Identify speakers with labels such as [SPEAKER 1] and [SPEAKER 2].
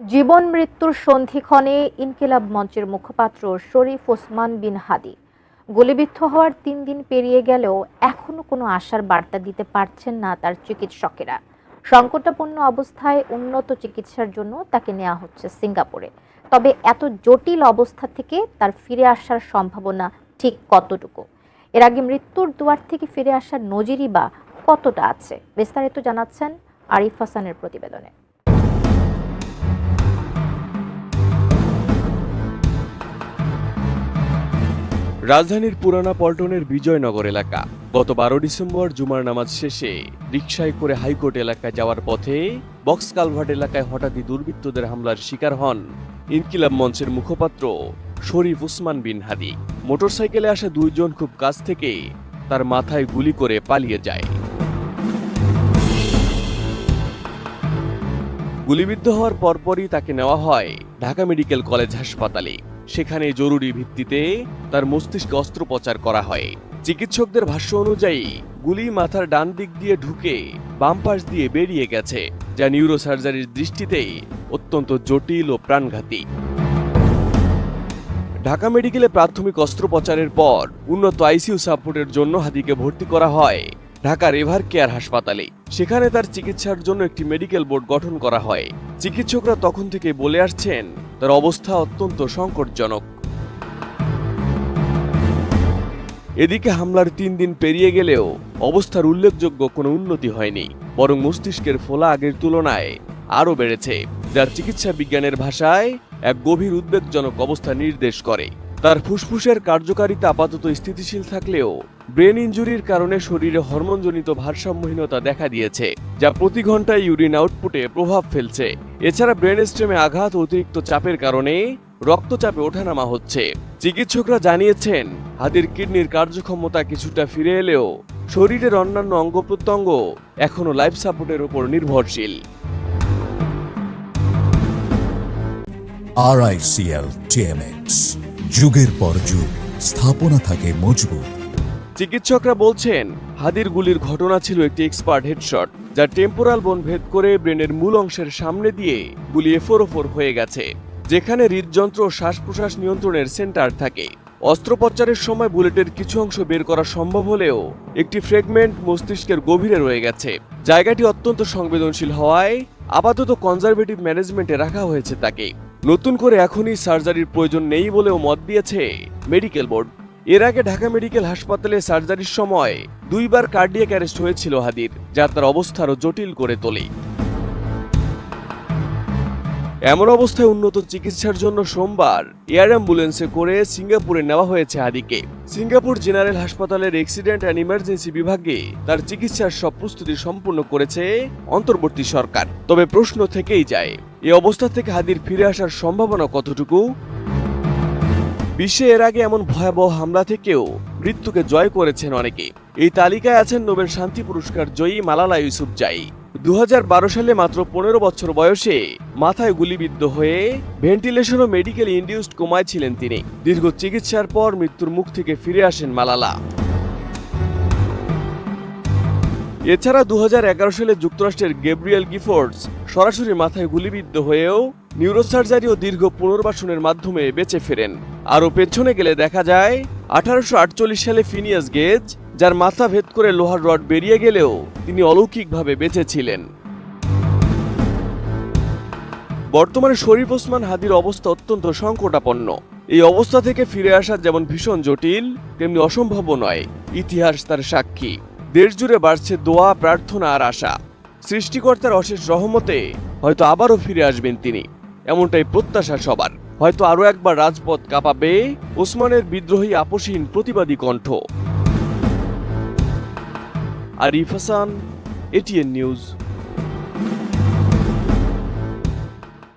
[SPEAKER 1] জীবন মৃত্যুর সন্ধিক্ষণে ইনকিলাব মঞ্চের মুখপাত্র শরীফ ওসমান বিন হাদী গুলিবিদ্ধ হওয়ার ৩ দিন পেরিয়ে গেলেও এখনো কোনো আশার বার্তা দিতে পারছেন না তার চিকিৎসকেরা। সংকটাপন্ন অবস্থায় উন্নত চিকিৎসার জন্য তাকে নেওয়া হচ্ছে সিঙ্গাপুরে। তবে এত জটিল অবস্থা থেকে তার ফিরে আসার সম্ভাবনা ঠিক কতটুকু? এর আগে মৃত্যুর দুয়ার থেকে ফিরে আসার নজিরই বা কতটা আছে? বিস্তারিত জানাচ্ছেন আরিফ হাসানের প্রতিবেদনে।
[SPEAKER 2] রাজধানীর পুরানা পল্টনের বিজয়নগর এলাকা। গত ১২ ডিসেম্বর জুমার নামাজ শেষে রিকশায় করে হাইকোর্ট এলাকায় যাওয়ার পথে বক্স কালভার্ট এলাকায় হঠাৎই দুর্বৃত্তদের হামলার শিকার হন ইনকিলাব মঞ্চের মুখপাত্র শরীফ ওসমান বিন হাদী। মোটরসাইকেলে আসা দুইজন খুব কাছ থেকে তার মাথায় গুলি করে পালিয়ে যায়। গুলিবিদ্ধ হওয়ার পরপরই তাকে নেওয়া হয় ঢাকা মেডিকেল কলেজ হাসপাতালে। সেখানে জরুরি ভিত্তিতে তার মস্তিষ্কে অস্ত্রোপচার করা হয়। চিকিৎসকদের ভাষ্য অনুযায়ী গুলি মাথার ডান দিক দিয়ে ঢুকে বাম পাশ দিয়ে বেরিয়ে গেছে, যা নিউরোসার্জারির দৃষ্টিতেই অত্যন্ত জটিল ও প্রাণঘাতী। ঢাকা মেডিকেলে প্রাথমিক অস্ত্রোপচারের পর উন্নত আইসিইউ সাপোর্টের জন্য হাদীকে ভর্তি করা হয় ঢাকার এভার কেয়ার হাসপাতালে। সেখানে তার চিকিৎসার জন্য একটি মেডিকেল বোর্ড গঠন করা হয়। চিকিৎসকরা তখন থেকে বলে আসছেন তার অবস্থা অত্যন্ত সংকটজনক। এদিকে হামলার ৩ দিন পেরিয়ে গেলেও অবস্থার উল্লেখযোগ্য কোনো উন্নতি হয়নি, বরং মস্তিষ্কের ফোলা আগের তুলনায় আরও বেড়েছে, যা চিকিৎসা বিজ্ঞানের ভাষায় এক গভীর উদ্বেগজনক অবস্থা নির্দেশ করে। তার ফুসফুসের কার্যকারিতা আপাতত স্থিতিশীল থাকলেও ব্রেন ইনজুরির কারণে শরীরে হরমোনজনিত ভারসাম্যহীনতা দেখা দিয়েছে, যা প্রতি ঘন্টায় ইউরিন আউটপুটে প্রভাব ফেলছে। এছাড়া ব্রেন স্টেমে আঘাত ও অতিরিক্ত চাপের কারণে রক্তচাপে ওঠানামা হচ্ছে। চিকিৎসকরা জানিয়েছেন হাদীর কিডনির কার্যক্ষমতা কিছুটা ফিরে এলেও শরীরের অন্যান্য অঙ্গ প্রত্যঙ্গ এখনো লাইফ সাপোর্টের উপর নির্ভরশীল।
[SPEAKER 3] RICL TMX, যুগের পর যুগ স্থাপনা থাকে মজবুত।
[SPEAKER 2] চিকিৎসকরা বলছেন হাদীর গুলির ঘটনা ছিল একটি এক্সপার্ট হেডশট, যা টেম্পোরাল বোন ভেদ করে ব্রেনের মূল অংশের সামনে দিয়ে গুলি এফোর হয়ে গেছে, যেখানে হৃদযন্ত্র ও শ্বাস প্রশ্বাস নিয়ন্ত্রণের সেন্টার থাকে। অস্ত্রোপচারের সময় বুলেটের কিছু অংশ বের করা সম্ভব হলেও একটি ফ্র্যাগমেন্ট মস্তিষ্কের গভীরে রয়ে গেছে। জায়গাটি অত্যন্ত সংবেদনশীল হওয়ায় আপাতত কনজারভেটিভ ম্যানেজমেন্টে রাখা হয়েছে তাকে। নতুন করে এখনই সার্জারির প্রয়োজন নেই বলেও মত দিয়েছে মেডিকেল বোর্ড। এর আগে ঢাকা মেডিকেল হাসপাতালে সার্জারির সময় 2 বার কার্ডিয়াক অ্যারেস্ট হয়েছিল হাদীর, যা তার অবস্থা আরও জটিল করে তোলে। এমন অবস্থায় উন্নত চিকিৎসার জন্য সোমবার এয়ার অ্যাম্বুলেন্সে করে সিঙ্গাপুরে নেওয়া হয়েছে হাদীকে। সিঙ্গাপুর জেনারেল হাসপাতালের অ্যাক্সিডেন্ট অ্যান্ড ইমার্জেন্সি বিভাগে তার চিকিৎসার সব প্রস্তুতি সম্পূর্ণ করেছে অন্তর্বর্তী সরকার। তবে প্রশ্ন থেকেই যায়, এই অবস্থা থেকে হাদীর ফিরে আসার সম্ভাবনা কতটুকু? বিশ্বে এর আগে এমন ভয়াবহ হামলা থেকেও মৃত্যুকে জয় করেছেন অনেকে। এই তালিকায় আছেন নোবেল শান্তি পুরস্কার জয়ী মালালা ইউসুফজাই। ২০১২ সালে মাত্র ১৫ বছর বয়সে মাথায় গুলিবিদ্ধ হয়ে ভেন্টিলেশন ও মেডিকেল ইনডিউসড কোমায় ছিলেন তিনি। দীর্ঘ চিকিৎসার পর মৃত্যুর মুখ থেকে ফিরে আসেন মালালা। এছাড়া ২০১১ সালে যুক্তরাষ্ট্রের গ্যাব্রিয়েল গিফোর্ডস সরাসরি মাথায় গুলিবিদ্ধ হয়েও নিউরোসার্জারি ও দীর্ঘ পুনর্বাসনের মাধ্যমে বেঁচে ফেরেন। আরও পেছনে গেলে দেখা যায় ১৮৪৮ সালে ফিনিয়াস গেজ, যার মাথা ভেদ করে লোহার রড বেরিয়ে গেলেও তিনি অলৌকিকভাবে বেঁচে ছিলেন। বর্তমানে শরীফ ওসমান হাদীর অবস্থা অত্যন্ত সংকটাপন্ন। এই অবস্থা থেকে ফিরে আসা যেমন ভীষণ জটিল, তেমনি অসম্ভব নয়। ইতিহাস তার সাক্ষী। দেশ জুড়ে বাড়ছে দোয়া, প্রার্থনা আর আশা। সৃষ্টিকর্তার অশেষ রহমতে হয়তো আবারও ফিরে আসবেন তিনি, এমনটাই প্রত্যাশা সবার। হয়তো আরও একবার রাজপথ কাঁপাবে ওসমানের বিদ্রোহী আপোষহীন প্রতিবাদী কণ্ঠ। Arif Hasan, ATN news.